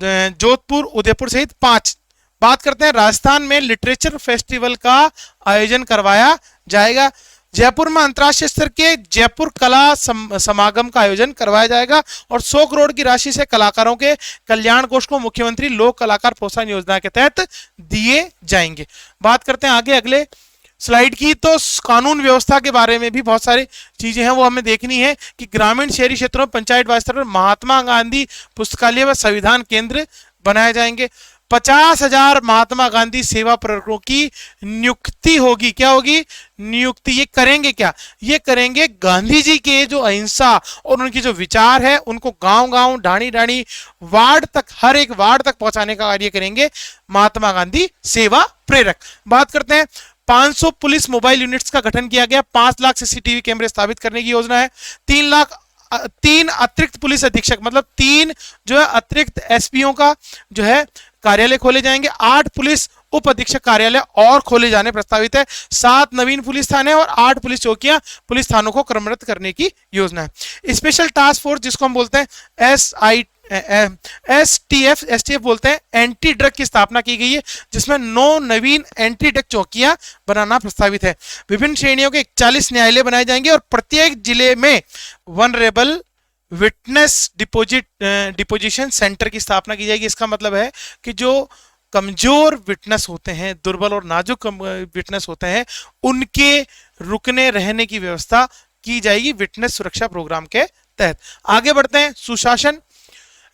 जोधपुर, उदयपुर सहित 5। बात करते हैं राजस्थान में लिटरेचर फेस्टिवल का आयोजन करवाया जाएगा। जयपुर में अंतरराष्ट्रीय स्तर के जयपुर कला समागम का आयोजन करवाया जाएगा और 100 करोड़ की राशि से कलाकारों के कल्याण कोष को मुख्यमंत्री लोक कलाकार प्रोत्साहन योजना के तहत दिए जाएंगे। बात करते हैं आगे अगले स्लाइड की, तो कानून व्यवस्था के बारे में भी बहुत सारी चीजें हैं, वो हमें देखनी है कि ग्रामीण शहरी क्षेत्रों में पंचायत राज स्तर पर महात्मा गांधी पुस्तकालय व संविधान केंद्र बनाए जाएंगे। 50,000 महात्मा गांधी सेवा प्रवर्गों की नियुक्ति होगी। क्या होगी? नियुक्ति। ये करेंगे क्या? ये करेंगे गांधी जी के जो अहिंसा और उनकी जो विचार है उनको गांव-गांव, ढाणी-ढाणी, वार्ड तक, हर एक वार्ड तक पहुंचाने का कार्य करेंगे महात्मा गांधी सेवा प्रेरक। बात करते हैं 500 पुलिस मोबाइल यूनिट्स का गठन किया गया। 5 लाख सीसीटीवी कैमरे स्थापित करने की योजना है। 3 अतिरिक्त पुलिस अधीक्षक मतलब 3 जो है अतिरिक्त एसपीओ का जो है कार्यालय खोले जाएंगे। 8 पुलिस उप अधीक्षक कार्यालय और खोले जाने प्रस्तावित है। 7 नवीन पुलिस थाने और 8 पुलिस चौकियां पुलिस थानों को क्रमबद्ध करने की योजना है। स्पेशल टास्क फोर्स जिसको हम बोलते हैं एसटीएफ बोलते हैं, एंटी ड्रग की स्थापना की गई है, जिसमें 9 नवीन एंटी ड्रग चौकियां बनाना प्रस्तावित है। विभिन्न श्रेणियों के 41 न्यायालय बनाए जाएंगे और प्रत्येक जिले में वनरेबल विटनेस डिपोजिशन सेंटर की स्थापना की जाएगी। इसका मतलब है कि जो कमजोर विटनेस होते हैं, दुर्बल और नाजुक विटनेस होते हैं, उनके रुकने रहने की व्यवस्था की जाएगी विटनेस सुरक्षा प्रोग्राम के तहत। आगे बढ़ते हैं, सुशासन,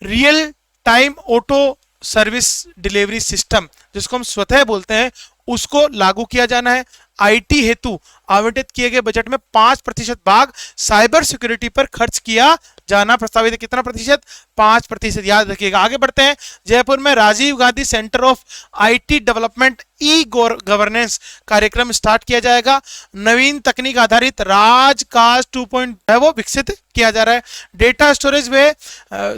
real time auto service delivery system जिसको हम स्वतः बोलते हैं, उसको लागू किया जाना है। आईटी हेतु आवंटित किए गए बजट में 5% भाग साइबर सिक्योरिटी पर खर्च किया जाना प्रस्तावित है। कितना प्रतिशत? 5%, याद रखिएगा। आगे बढ़ते हैं, जयपुर में Rajiv Gandhi centre of IT development e governance कार्यक्रम स्टार्ट किया जाएगा। नवीन तकनीक आधारित राजकाज 2.0 है वो विकसित किया जा रहा है। डेटा स्टोरेज व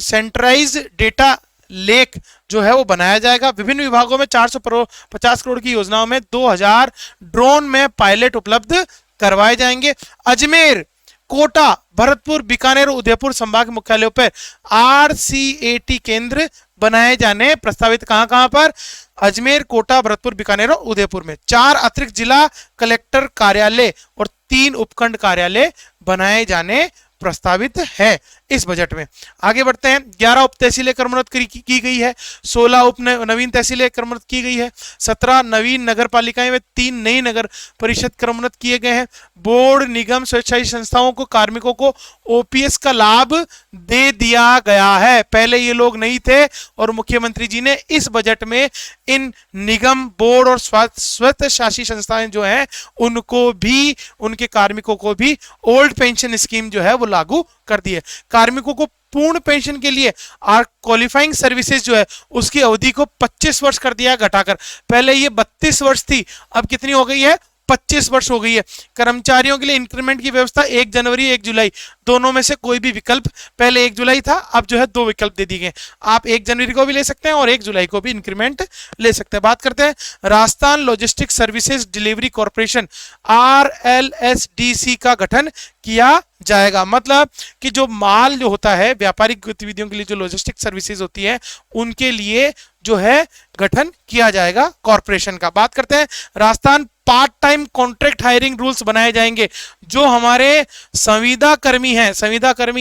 सेंट्रलाइज डेटा लेक जो है वो बनाया जाएगा। विभिन्न विभागों में 450 करोड़ की योजनाओं में 2000 ड्रोन में पायलट उपलब्ध करवाए जाएंगे। अजमेर, कोटा, भरतपुर, बीकानेर, उदयपुर संभाग मुख्यालयों पर RCAT केंद्र बनाए जाने प्रस्तावित। कहां कहां पर? अजमेर, कोटा, भरतपुर, बीकानेर और उदयपुर में 4 अतिरिक्त जिला कलेक्टर कार्यालय और 3 उपखंड कार्यालय बनाए जाने प्रस्तावित है इस बजट में। आगे बढ़ते हैं। 11 उप तहसीलें क्रमबद्ध की गई है, 16 उप नवीन तहसीलें क्रमबद्ध की गई है, 17 नवीन नगर पालिकाएं में 3 नई नगर परिषद क्रमबद्ध किए गए हैं। बोर्ड, निगम, स्वेच्छाई संस्थाओं को, कार्मिकों को OPS का लाभ दे दिया गया है। पहले ये लोग नहीं थे और मुख्यमंत्री जी ने इस बजट में इन निगम, बोर्ड और स्वतः शासी संस्थाएं जो हैं उनको भी, उनके कार्मिकों को भी ओल्ड पेंशन स्कीम जो है वो लागू कर दी है। कार्मिकों को पूर्ण पेंशन के लिए क्वालिफाइंग सर्विसेज जो है उसकी अवधि को 25 वर्ष कर दिया घटाकर। पहले ये 32 वर्ष थी, अब कितनी हो गई है? 25 वर्ष हो गई है। कर्मचारियों के लिए इंक्रीमेंट की व्यवस्था 1 जनवरी 1 जुलाई दोनों में से कोई भी विकल्प, पहले 1 जुलाई था, अब जो है 2 विकल्प दे दिए गए। आप 1 जनवरी को भी ले सकते हैं और 1 जुलाई को भी इंक्रीमेंट ले सकते हैं। बात करते हैं Rajasthan logistic services delivery corporation RLSDC का गठन किया जाएगा। मतलब कि जो माल जो होता है व्यापारिक गतिविधियों के लिए, जो लॉजिस्टिक सर्विसेज होती है उनके लिए जो है गठन किया जाएगा कॉर्पोरेशन का। बात करते हैं Rajasthan part time contract hiring rules बनाए जाएंगे। जो हमारे संविदा कर्मी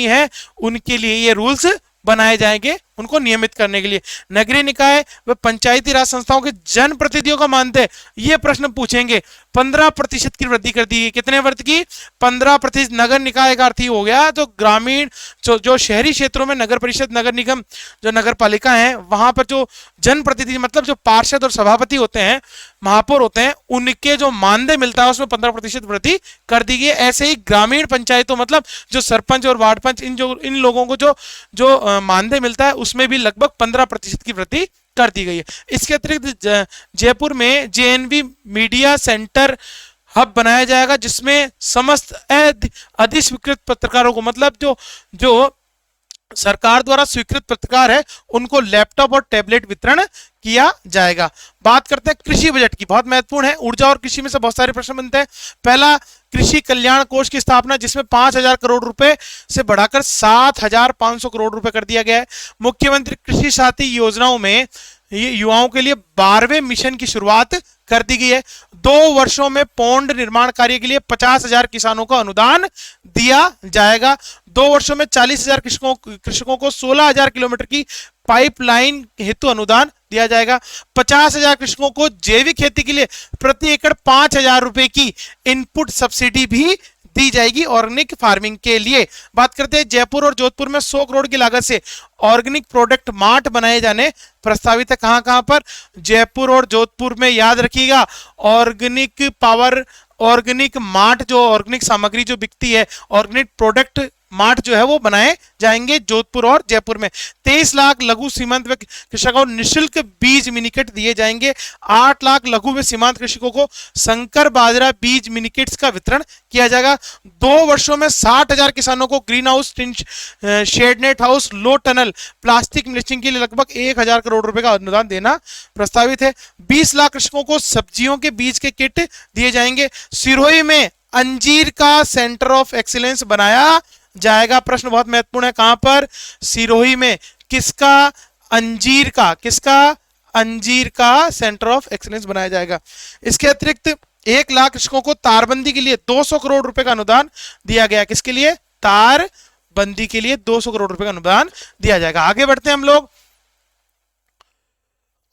हैं उनके लिए ये रूल्स बनाए जाएंगे, उनको नियमित करने के लिए। नगरीय निकाय व पंचायती राज संस्थाओं के जनप्रतिनिधियों का मानदेय, ये प्रश्न पूछेंगे। 15% की वृद्धि कर दी गई। कितने वर्ष की? 15%। नगर निकाय का अर्थ ही हो गया जो ग्रामीण, जो शहरी क्षेत्रों में नगर परिषद, नगर निगम, जो नगर पालिका है वहां पर जो जनप्रतिनिधि मतलब जो पार्षद और सभापति होते हैं, महापौर होते हैं, उनके जो मानदेय मिलता है उसमें 15% वृद्धि कर दी गई। ऐसे ही ग्रामीण पंचायतों मतलब जो सरपंच और वार्ड पंच, इन लोगों को जो मानदेय मिलता है उसमें भी लगभग 15% की वृद्धि कर दी गई है। इसके अतिरिक्त जयपुर में JNV मीडिया सेंटर हब बनाया जाएगा जिसमें समस्त अधिस्वीकृत पत्रकारों को, मतलब जो सरकार द्वारा स्वीकृत पत्रकार है उनको लैपटॉप और टैबलेट वितरण किया जाएगा। बात करते हैं कृषि बजट की, बहुत महत्वपूर्ण है। ऊर्जा और कृषि में से बहुत सारे प्रश्न बनते हैं। पहला, कृषि कल्याण कोष की स्थापना जिसमें 5,000 करोड़ रुपए से बढ़ाकर 7,500 करोड़ रुपए कर दिया गया है। मुख्यमंत्री कृषि साथी योजनाओं में युवाओं के लिए 12वें मिशन की शुरुआत कर दी गई है। 2 वर्षों में पौंड निर्माण कार्य के लिए 50,000 किसानों को अनुदान दिया जाएगा। 2 वर्षों में 40,000 कृषकों को 16,000 किलोमीटर की पाइपलाइन हेतु अनुदान दिया जाएगा। 50,000 कृषकों को जैविक खेती के लिए प्रति एकड़ 5,000 रुपए की इनपुट सब्सिडी भी दी जाएगी ऑर्गेनिक फार्मिंग के लिए। बात करते हैं जयपुर और जोधपुर में 100 करोड़ की लागत से ऑर्गेनिक प्रोडक्ट मार्ट बनाए जाने प्रस्तावित है। कहां कहां पर? जयपुर और जोधपुर में। याद रखिएगा, ऑर्गेनिक पावर, ऑर्गेनिक मार्ट, जो ऑर्गेनिक सामग्री जो बिकती है, ऑर्गेनिक प्रोडक्ट मार्ट जो है वो बनाए जाएंगे जोधपुर और जयपुर में। 23 लाख लघु सीमांत व कृषकों को निःशुल्क बीज मिनीकिट दिए जाएंगे। 8 लाख लघु व सीमांत कृषकों को संकर बाजरा बीज मिनीकिट्स का वितरण किया जाएगा। 2 वर्षों में 60,000 किसानों को greenhouse, shade net house, low tunnel, plastic mulching के लिए लगभग 1,000 करोड़ रुपए का अनुदान देना प्रस्तावित है। 20 लाख कृषकों को सब्जियों के बीज के किट दिए जाएंगे। सिरोही में अंजीर का सेंटर ऑफ एक्सीलेंस बनाया जाएगा। प्रश्न बहुत महत्वपूर्ण है, कहां पर? सिरोही में। किसका? अंजीर का सेंटर ऑफ एक्सीलेंस बनाया जाएगा। इसके अतिरिक्त 1 लाख कृषकों को तारबंदी के लिए 200 करोड़ रुपए का अनुदान दिया गया। किसके लिए? तारबंदी के लिए 200 करोड़ रुपए का अनुदान दिया जाएगा। आगे बढ़ते हैं हम लोग।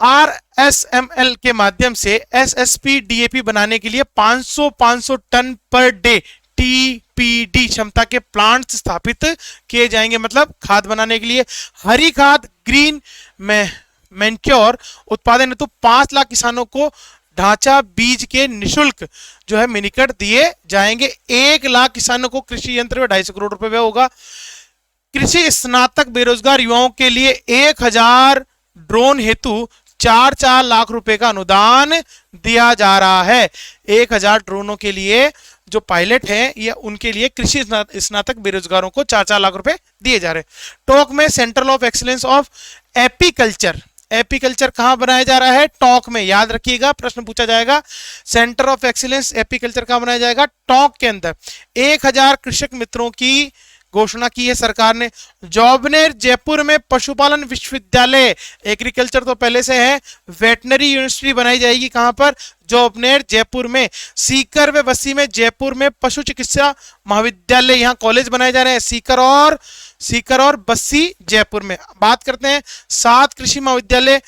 RSML के माध्यम से SSP DAP बनाने के लिए 500 टन पर डे TPD क्षमता के प्लांट स्थापित किए जाएंगे, मतलब खाद बनाने के लिए। हरी खाद, ग्रीन मैन्योर उत्पादन हेतु 5 लाख किसानों को ढांचा बीज के निःशुल्क जो है मिनीकट दिए जाएंगे। 1 लाख किसानों को कृषि यंत्र में 250 करोड़ रुपए होगा। कृषि स्नातक बेरोजगार युवाओं के लिए 1,000 ड्रोन हेतु 4 लाख रुपए का अनुदान दिया जा रहा है। 1,000 ड्रोनों के लिए जो पायलट है या उनके लिए कृषि स्नातक बेरोजगारों को 4 लाख रुपए दिए जा रहे हैं। टोंक में centre of excellence of apiculture apiculture कहां बनाया जा रहा है? टोंक में, याद रखिएगा, प्रश्न पूछा जाएगा। सेंटर ऑफ एक्सीलेंस एपीकल्चर कहां बनाया जाएगा? टोंक के अंदर। 1000 कृषक मित्रों की घोषणा की है सरकार ने। जॉबनेर जयपुर में पशुपालन विश्वविद्यालय, एग्रीकल्चर तो पहले से है, वेटनरी यूनिवर्सिटी बनाई जाएगी कहां पर? जॉबनेर जयपुर में। सीकर व बस्सी में जयपुर में पशु चिकित्सा महाविद्यालय, यहां कॉलेज बनाए जा रहे हैं, सीकर और बस्सी जयपुर में। बात करते हैं 7 कृषि महाविद्यालय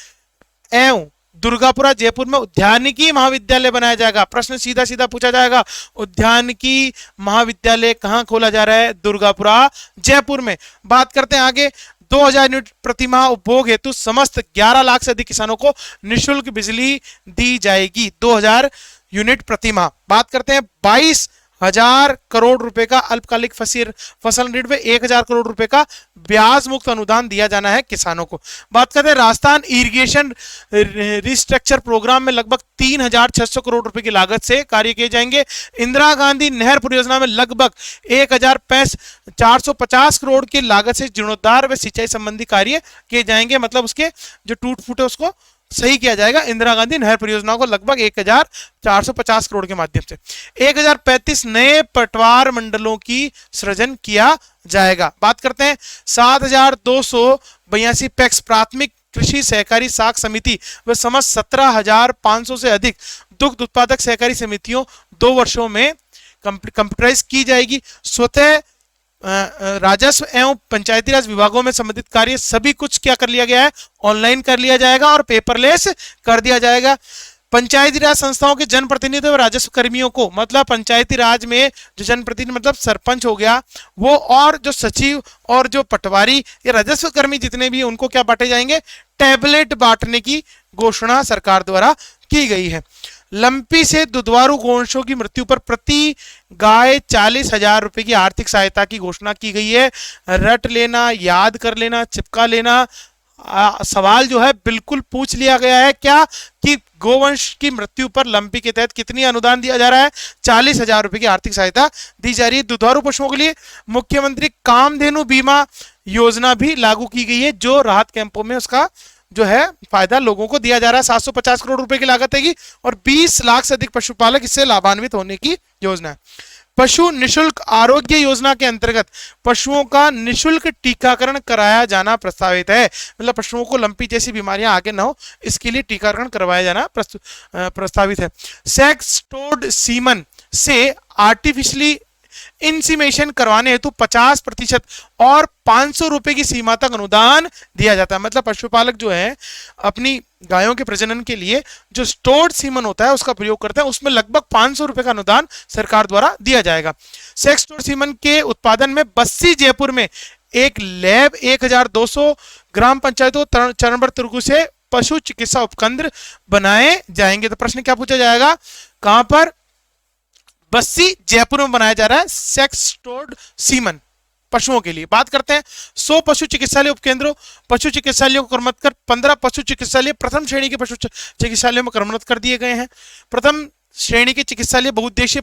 एवं दुर्गापुरा जयपुर में उद्यानिकी महाविद्यालय बनाया जाएगा। प्रश्न सीधा सीधा पूछा जाएगा, उद्यानिकी महाविद्यालय कहां खोला जा रहा है? दुर्गापुरा जयपुर में। बात करते हैं आगे, 2000 यूनिट प्रतिमाह उपभोग हेतु समस्त 11 लाख से अधिक किसानों को निःशुल्क बिजली दी जाएगी। 2000 यूनिट प्रतिमाह। बात करते हैं 22,000 करोड़ रुपए का अल्पकालिक फसल ऋण में 1,000 करोड़ रुपए का ब्याज मुक्त अनुदान दिया जाना है किसानों को। बात करते हैं राजस्थान इरिगेशन रिस्ट्रक्चर प्रोग्राम में लगभग 3,600 करोड़ रुपए की लागत से कार्य किए जाएंगे। इंदिरा गांधी नहर परियोजना में लगभग 1,450 करोड़ की लागत से जीर्णोद्धार व सिंचाई संबंधी कार्य किए जाएंगे, मतलब उसके जो टूट फूटे उसको सही किया जाएगा। इंदिरा गांधी नहर परियोजना को लगभग 1,450 करोड़ के माध्यम से। 1035 नए पटवार मंडलों की सृजन किया जाएगा। बात करते हैं 7,282 पैक्स प्राथमिक कृषि सहकारी साख समिति व समस्त 17,500 से अधिक दुग्ध उत्पादक सहकारी समितियों 2 वर्षों में कंप्यूटराइज की जाएगी। स्वतः राजस्व एवं पंचायती राज विभागों में संबंधित कार्य सभी कुछ क्या कर लिया गया है? ऑनलाइन कर लिया जाएगा और पेपरलेस कर दिया जाएगा। पंचायती राज संस्थाओं के जनप्रतिनिधि और राजस्व कर्मियों को, मतलब पंचायती राज में जो जनप्रतिनिधि मतलब सरपंच हो गया वो, और जो सचिव और जो पटवारी या राजस्व कर्मी जितने भी उनको क्या बांटे जाएंगे? टैबलेट बांटने की घोषणा सरकार द्वारा की गई है। लंपी से दुधारू गोवंशों की मृत्यु पर प्रति गाय 40,000 रुपए की आर्थिक सहायता की घोषणा की गई है। रट लेना, याद कर लेना, चिपका लेना, सवाल जो है बिल्कुल पूछ लिया गया है क्या कि गोवंश की मृत्यु पर लंपी के तहत कितनी अनुदान दिया जा रहा है? 40,000 रुपए की आर्थिक सहायता दी जा रही है। दुधारू पशुओं के लिए मुख्यमंत्री कामधेनु बीमा योजना भी लागू की गई है, जो राहत कैंपों में उसका जो है फायदा लोगों को दिया जा रहा है। 750 करोड़ रुपए की लागत है और 20 लाख से अधिक पशुपालक इससे लाभान्वित होने की योजना है। पशु निशुल्क आरोग्य योजना के अंतर्गत पशुओं का निशुल्क टीकाकरण कराया जाना प्रस्तावित है, मतलब पशुओं को लंपी जैसी बीमारियां आगे न हो इसके लिए टीकाकरण करवाया जाना प्रस्तावित है। सेक्स टोड सीमन से आर्टिफिशियली इंसीमेशन करवाने हेतु 50% और 500 रुपए की सीमा तक अनुदान दिया जाता है, मतलब पशुपालक जो है अपनी गायों के प्रजनन के लिए जो स्टोर्ड सीमन होता है उसका प्रयोग करते हैं, उसमें लगभग 500 रुपए का अनुदान सरकार द्वारा दिया जाएगा। सेक्स स्टोर्ड सीमन के उत्पादन में बस्सी जयपुर में एक लैब, 1,200 ग्राम पंचायतों चरणबद्ध तरीके से पशु चिकित्सा उपकेंद्र बनाए जाएंगे। तो प्रश्न क्या पूछा जाएगा? कहां पर? बस्सी जयपुर में बनाया जा रहा है सेक्स स्टोर्ड सीमन पशुओं के लिए। बात करते हैं 100 पशु चिकित्सालय उपकेंद्रों, पशु चिकित्सालयों को क्रमबद्ध कर 15 पशु चिकित्सालय प्रथम श्रेणी के पशु चिकित्सालयों में क्रमबद्ध कर दिए गए हैं। प्रथम श्रेणी के चिकित्सालय बहुउद्देशीय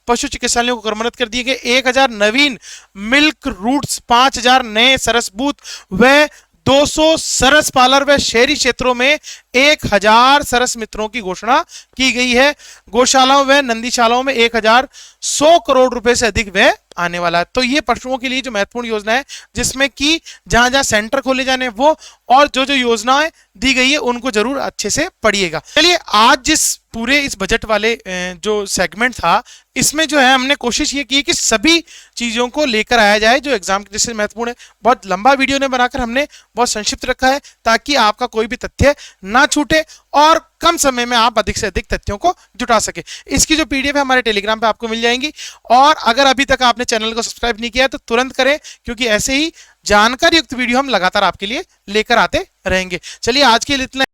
पशु चिकित्सालयों को क्रमबद्ध कर दिए गए। 1,000 नवीन मिल्क रूट्स, 5,000 नए सरस बूथ व 200 सरस पार्लर व शहरी क्षेत्रों में 1,000 सरस मित्रों की घोषणा की गई है। गौशालाओं व नंदीशालाओं में 1,100 करोड़ रुपए से अधिक व्यय आने वाला है। तो ये पशुओं के लिए जो महत्वपूर्ण योजना है, जिसमें कि जहां जहां सेंटर खोले जाने वो और जो जो योजनाएं दी गई है उनको जरूर अच्छे से पढ़िएगा। चलिए, आज जिस पूरे इस बजट वाले जो सेगमेंट था इसमें जो है हमने कोशिश ये की कि सभी चीजों को लेकर आया जाए जो एग्जाम के दृष्टि से महत्वपूर्ण है। बहुत लंबा वीडियो ने बनाकर हमने बहुत संक्षिप्त रखा है ताकि आपका कोई भी तथ्य ना छूटे और कम समय में आप अधिक से अधिक तथ्यों को जुटा सके। इसकी जो पीडीएफ है हमारे टेलीग्राम पे आपको मिल जाएंगी, और अगर अभी तक आपने चैनल को सब्सक्राइब नहीं किया तो तुरंत करें, क्योंकि ऐसे ही जानकारी युक्त वीडियो हम लगातार आपके लिए लेकर आते रहेंगे। चलिए, आज के लिए इतना।